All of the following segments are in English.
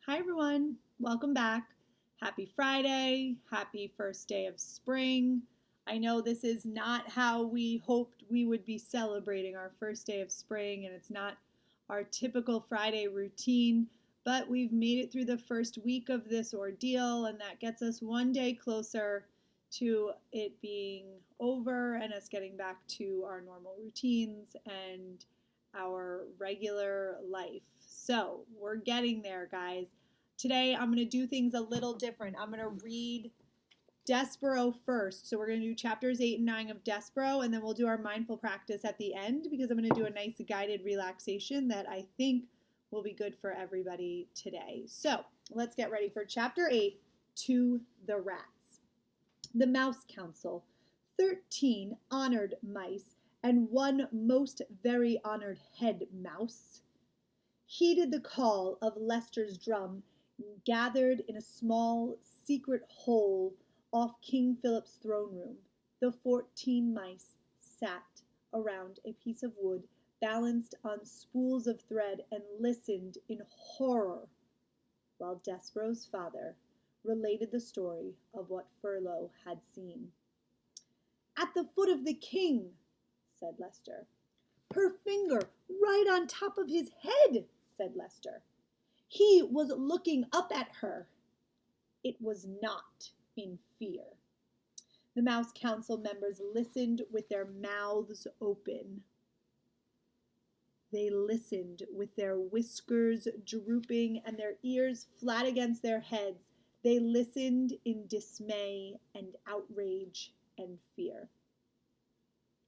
Hi everyone, welcome back. Happy Friday, happy first day of spring. I know this is not how we hoped we would be celebrating our first day of spring, and it's not our typical Friday routine, but we've made it through the first week of this ordeal, and that gets us one day closer to it being over and us getting back to our normal routines and our regular life. So we're getting there, guys. Today I'm going to do things a little different. I'm going to read Despereaux first. So we're going to do chapters 8 and 9 of Despereaux, and then we'll do our mindful practice at the end because I'm going to do a nice guided relaxation that I think will be good for everybody today. So let's get ready for chapter 8, To the Rats. The Mouse Council, 13 honored mice and one most very honored head mouse, heeded the call of Lester's drum, gathered in a small secret hole off King Philip's throne room. The 14 mice sat around a piece of wood balanced on spools of thread and listened in horror while Despereaux's father related the story of what Furlough had seen. "At the foot of the king," said Lester. "Her finger right on top of his head," said Lester. "He was looking up at her." It was not in fear. The Mouse Council members listened with their mouths open. They listened with their whiskers drooping and their ears flat against their heads. They listened in dismay and outrage and fear.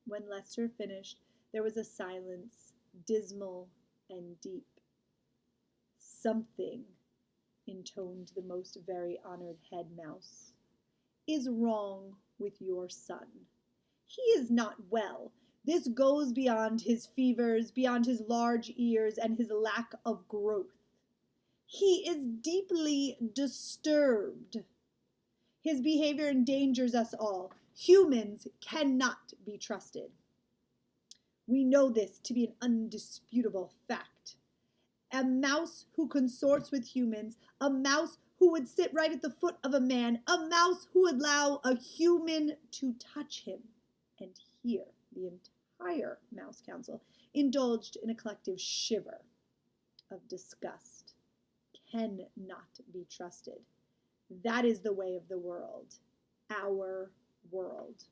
When Lester finished, there was a silence, dismal and deep. "Something," intoned the most very honored head mouse, "is wrong with your son. He is not well. This goes beyond his fevers, beyond his large ears and his lack of growth. He is deeply disturbed. His behavior endangers us all. Humans cannot be trusted. We know this to be an undisputable fact. A mouse who consorts with humans, a mouse who would sit right at the foot of a man, a mouse who would allow a human to touch him." And here the entire Mouse Council indulged in a collective shiver of disgust. Cannot be trusted. That is the way of the world, our world.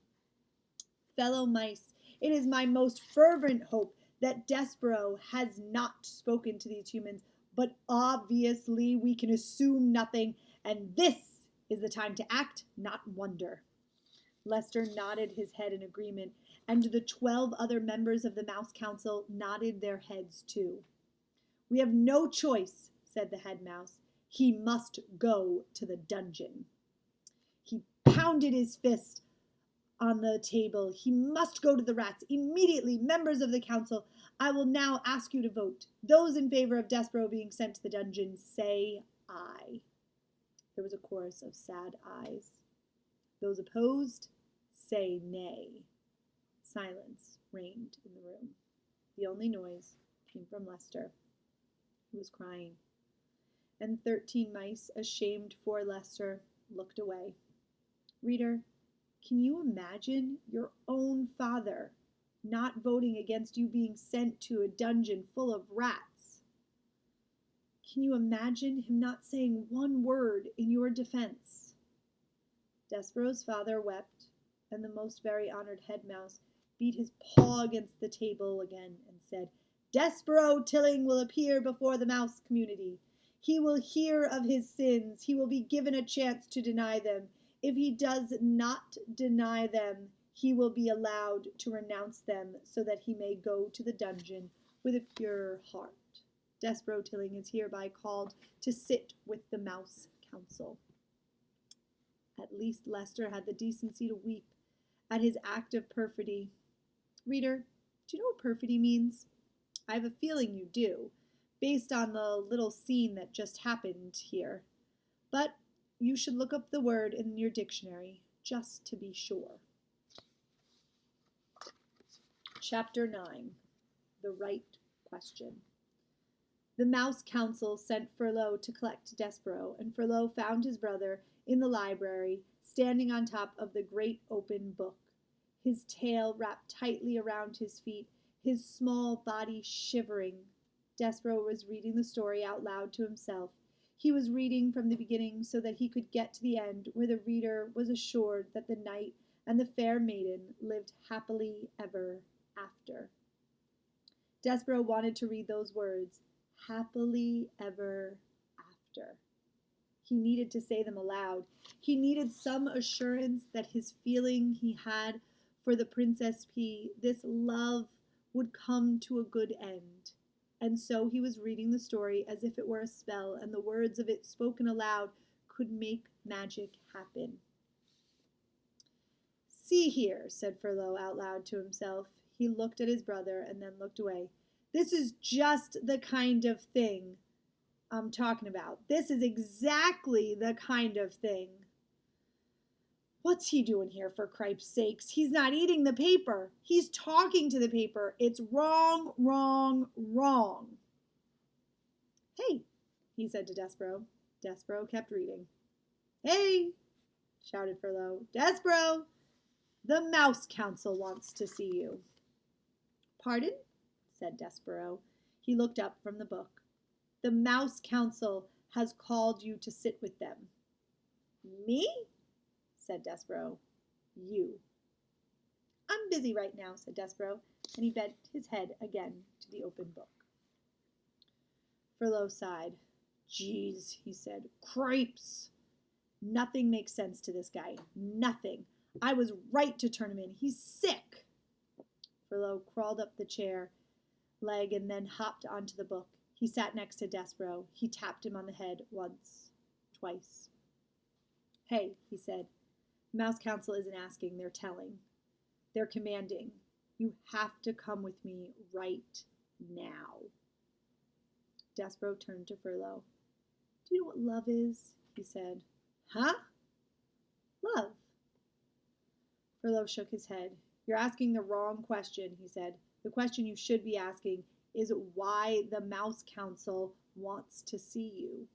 Fellow mice, it is my most fervent hope that Despereaux has not spoken to these humans, but obviously we can assume nothing, and this is the time to act, not wonder. Lester nodded his head in agreement, and the 12 other members of the Mouse Council nodded their heads too. "We have no choice," said the head mouse. "He must go to the dungeon." He pounded his fist on the table. "He must go to the rats immediately. Members of the council, I will now ask you to vote. Those in favor of Despereaux being sent to the dungeon, say aye." There was a chorus of sad ayes. Those opposed, say nay. Silence reigned in the room. The only noise came from Lester, who was crying. And 13 mice, ashamed for Lester, looked away. Reader, can you imagine your own father not voting against you being sent to a dungeon full of rats? Can you imagine him not saying one word in your defense? Despereaux's father wept, and the most very honored head mouse beat his paw against the table again and said, "Despereaux Tilling will appear before the mouse community. He will hear of his sins. He will be given a chance to deny them. If he does not deny them, he will be allowed to renounce them so that he may go to the dungeon with a pure heart. Despereaux Tilling is hereby called to sit with the Mouse Council." At least Lester had the decency to weep at his act of perfidy. Reader, do you know what perfidy means? I have a feeling you do, based on the little scene that just happened here. But you should look up the word in your dictionary, just to be sure. Chapter 9, The Right Question. The Mouse Council sent Furlough to collect Despereaux, and Furlough found his brother in the library, standing on top of the great open book, his tail wrapped tightly around his feet, his small body shivering. Despereaux was reading the story out loud to himself. He was reading from the beginning so that he could get to the end, where the reader was assured that the knight and the fair maiden lived happily ever after. Despereaux wanted to read those words, happily ever after. He needed to say them aloud. He needed some assurance that his feeling he had for the Princess P, this love, would come to a good end. And so he was reading the story as if it were a spell, and the words of it spoken aloud could make magic happen. See here, said Furlough out loud to himself. He looked at his brother and then looked away. This is just the kind of thing I'm talking about. This is exactly the kind of thing. What's he doing here, for cripe's sakes? He's not eating the paper. He's talking to the paper. It's wrong, wrong, wrong. Hey, he said to Despereaux. Despereaux kept reading. Hey, shouted Furlough. Despereaux, the Mouse Council wants to see you. Pardon? Said Despereaux. He looked up from the book. The Mouse Council has called you to sit with them. Me? Said Despereaux. You. I'm busy right now, said Despereaux, and he bent his head again to the open book. Furlough sighed. Geez, he said. Cripes! Nothing makes sense to this guy. Nothing. I was right to turn him in. He's sick. Furlough crawled up the chair leg and then hopped onto the book. He sat next to Despereaux. He tapped him on the head once, twice. Hey, he said. Mouse Council isn't asking, they're telling. They're commanding. You have to come with me right now. Despereaux turned to Furlough. Do you know what love is? He said. Huh? Love. Furlough shook his head. You're asking the wrong question, he said. The question you should be asking is why the Mouse Council wants to see you.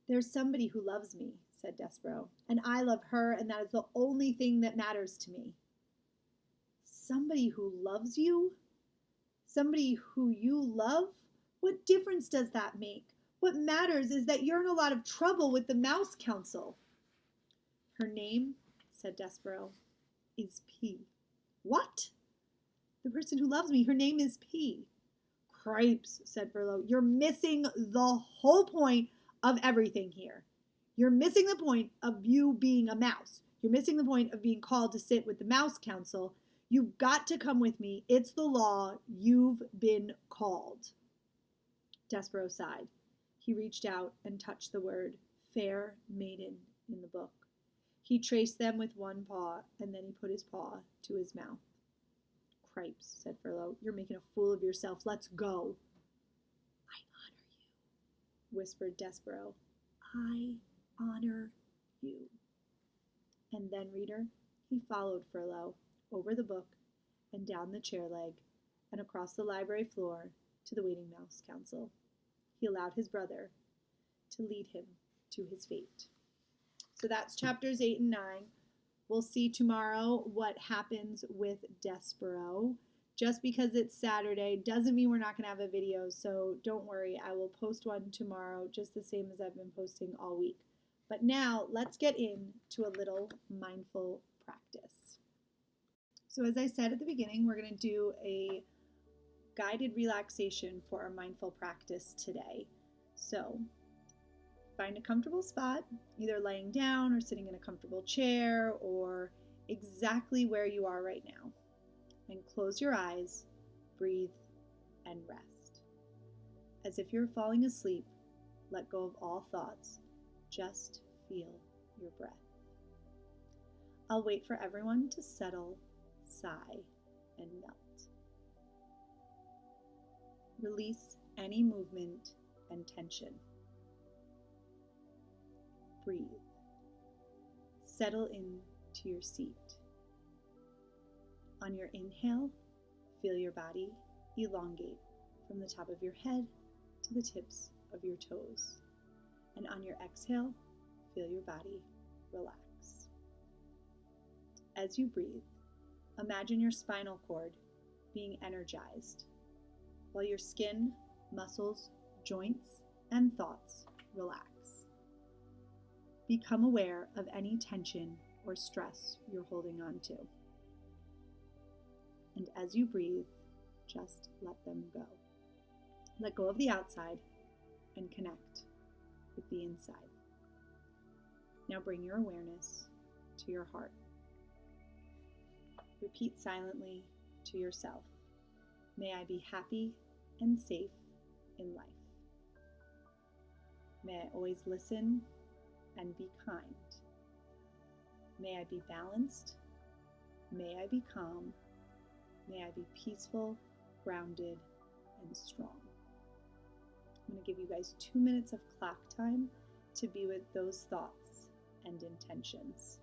There's somebody who loves me, said Despereaux, and I love her, and that is the only thing that matters to me. Somebody who loves you? Somebody who you love? What difference does that make? What matters is that you're in a lot of trouble with the Mouse Council. Her name, said Despereaux, is P. What? The person who loves me, her name is P. Cripes, said Furlough. You're missing the whole point of everything here. You're missing the point of you being a mouse. You're missing the point of being called to sit with the Mouse Council. You've got to come with me. It's the law. You've been called. Despereaux sighed. He reached out and touched the word fair maiden in the book. He traced them with one paw, and then he put his paw to his mouth. Cripes, said Furlough. You're making a fool of yourself. Let's go. I honor you, whispered Despereaux. I honor you. And then, reader, he followed Furlough over the book and down the chair leg and across the library floor to the waiting Mouse Council. He allowed his brother to lead him to his fate. So that's chapters 8 and 9. We'll see tomorrow what happens with Despereaux. Just because it's Saturday doesn't mean we're not going to have a video, so don't worry. I will post one tomorrow just the same as I've been posting all week. But now let's get into a little mindful practice. So as I said at the beginning, we're going to do a guided relaxation for our mindful practice today. So find a comfortable spot, either laying down or sitting in a comfortable chair or exactly where you are right now. And close your eyes, breathe, and rest. As if you're falling asleep, let go of all thoughts. Just feel your breath. I'll wait for everyone to settle, sigh, and melt. Release any movement and tension. Breathe. Settle into your seat. On your inhale, feel your body elongate from the top of your head to the tips of your toes. And on your exhale, feel your body relax. As you breathe, imagine your spinal cord being energized, while your skin, muscles, joints, and thoughts relax. Become aware of any tension or stress you're holding on to. And as you breathe, just let them go. Let go of the outside and connect with the inside. Now bring your awareness to your heart. Repeat silently to yourself, may I be happy and safe in life. May I always listen and be kind. May I be balanced. May I be calm. May I be peaceful, grounded, and strong. I'm going to give you guys 2 minutes of clock time to be with those thoughts and intentions.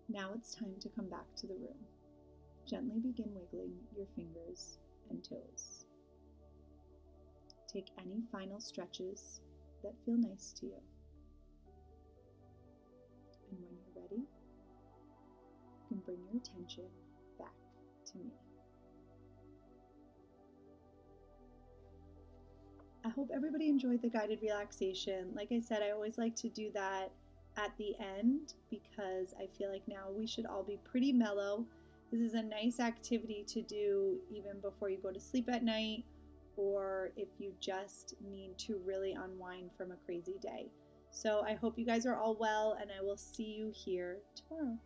Now it's time to come back to the room. Gently begin wiggling your fingers and toes. Take any final stretches that feel nice to you. And when you're ready, you can bring your attention back to me. I hope everybody enjoyed the guided relaxation. Like I said, I always like to do that at the end because I feel like now we should all be pretty mellow. This is a nice activity to do even before you go to sleep at night, or if you just need to really unwind from a crazy day. So I hope you guys are all well, and I will see you here tomorrow.